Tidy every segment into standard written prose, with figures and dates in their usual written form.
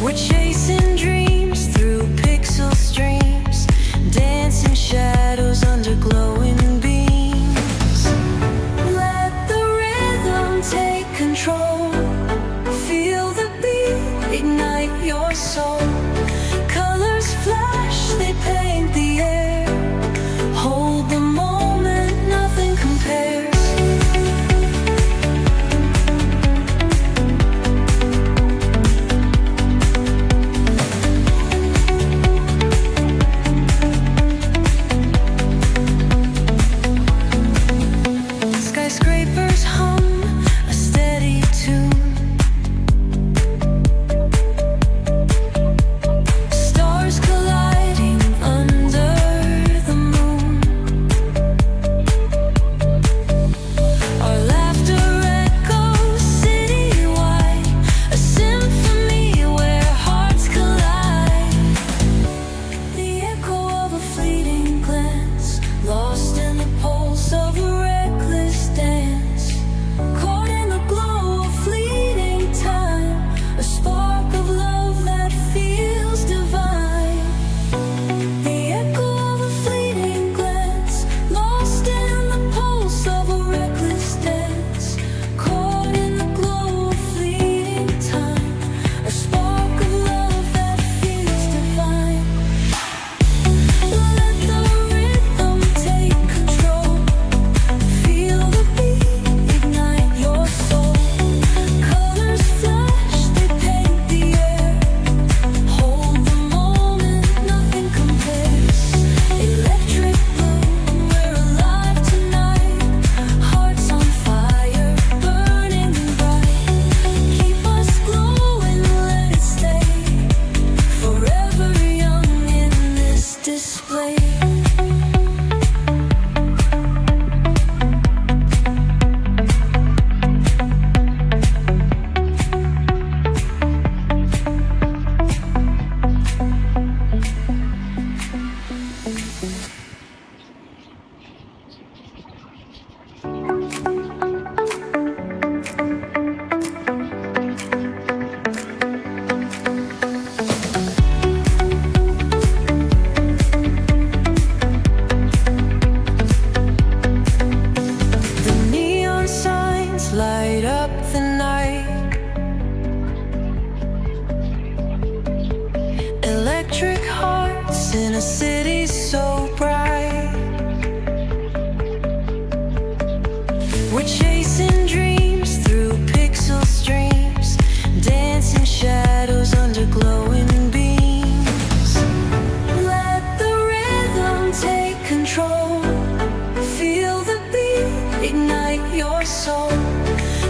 We're chasing dreams through pixel streams, dancing shadows under glowing beams. Let the rhythm take control. Feel the beat, ignite your soul. Colors flash, they paint the air. Hold the moment, nothing compares. Skyscrapers hum a steady tune. Stars colliding under the moon. Our laughter echoes citywide, a symphony where hearts collide. The echo of a fleeting glance, lost in the pulse of a reckless dance. Caught in the glow of fleeting time, a spark of love that feels divine. The echo of a fleeting glance, lost in the pulse of a reckless dance. Caught in the glow of fleeting time, a spark of love that feels divine. Let the rhythm take control. Feel the beat, ignite your soul. Colors flash, they paint the air. Hold the moment, nothing compares. Electric blue, we're alive tonight. Hearts on fire, burning bright. Keep us glowing, let it stay. Forever young in this display. The neon signs light up the night. Electric hearts in a city so bright. We're chasing dreams through pixel streams, dancing shadows under glowing beams. Let the rhythm take control. Feel the beat, ignite your soul.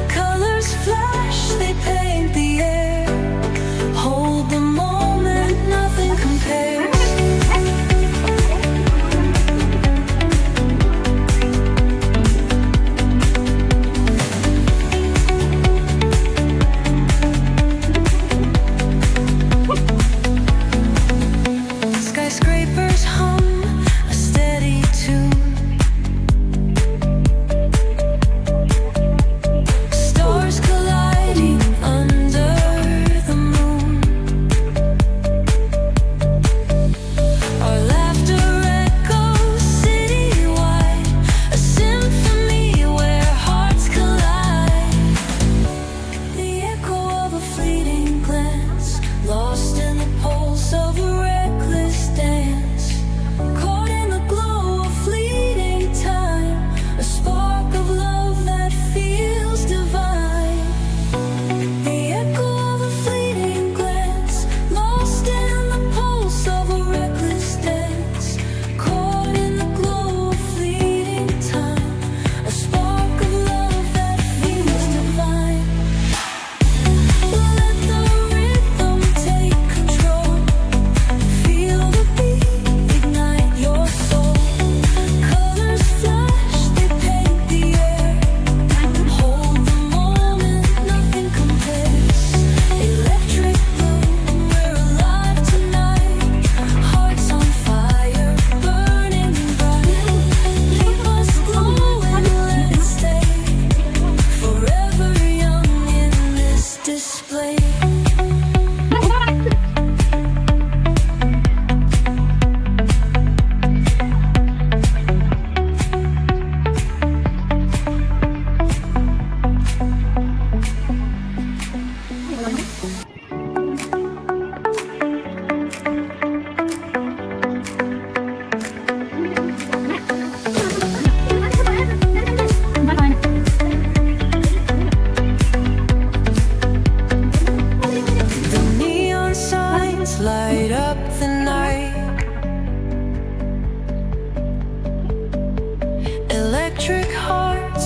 Colors flash, they paint the air. Hold the moment, nothing compares.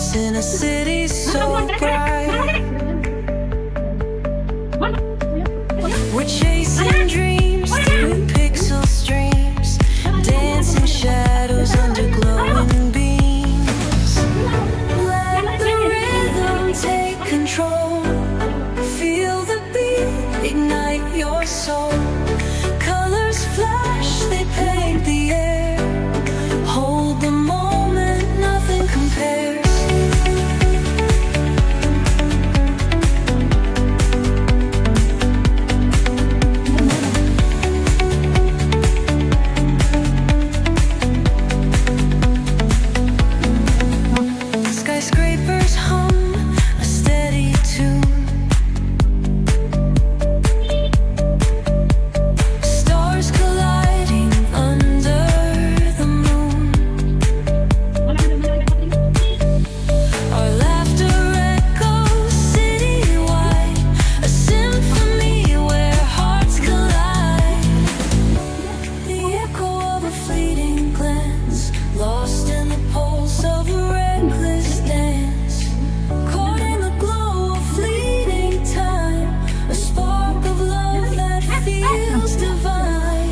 lost in a city so bright. We're chasing dreams through pixel streams, dancing shadows under glowing beams. Let the rhythm take control. Feel the beat, ignite your soul. Colors flash, they paint the air. Hold the moment, nothing compares. Skyscrapers hum a steady tune. Stars colliding under the moon. Our laughter echoes citywide, a symphony where hearts collide. The echo of a fleeting glance, lost in the pulse of a reckless dance. Caught in the glow of fleeting time, a spark of love that feels divine.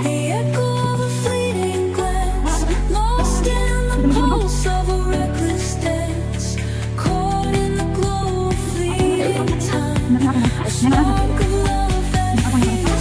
The echo of a fleeting glance, lost in the pulse of a reckless dance. Caught in the glow of fleeting time, a spark of love that feels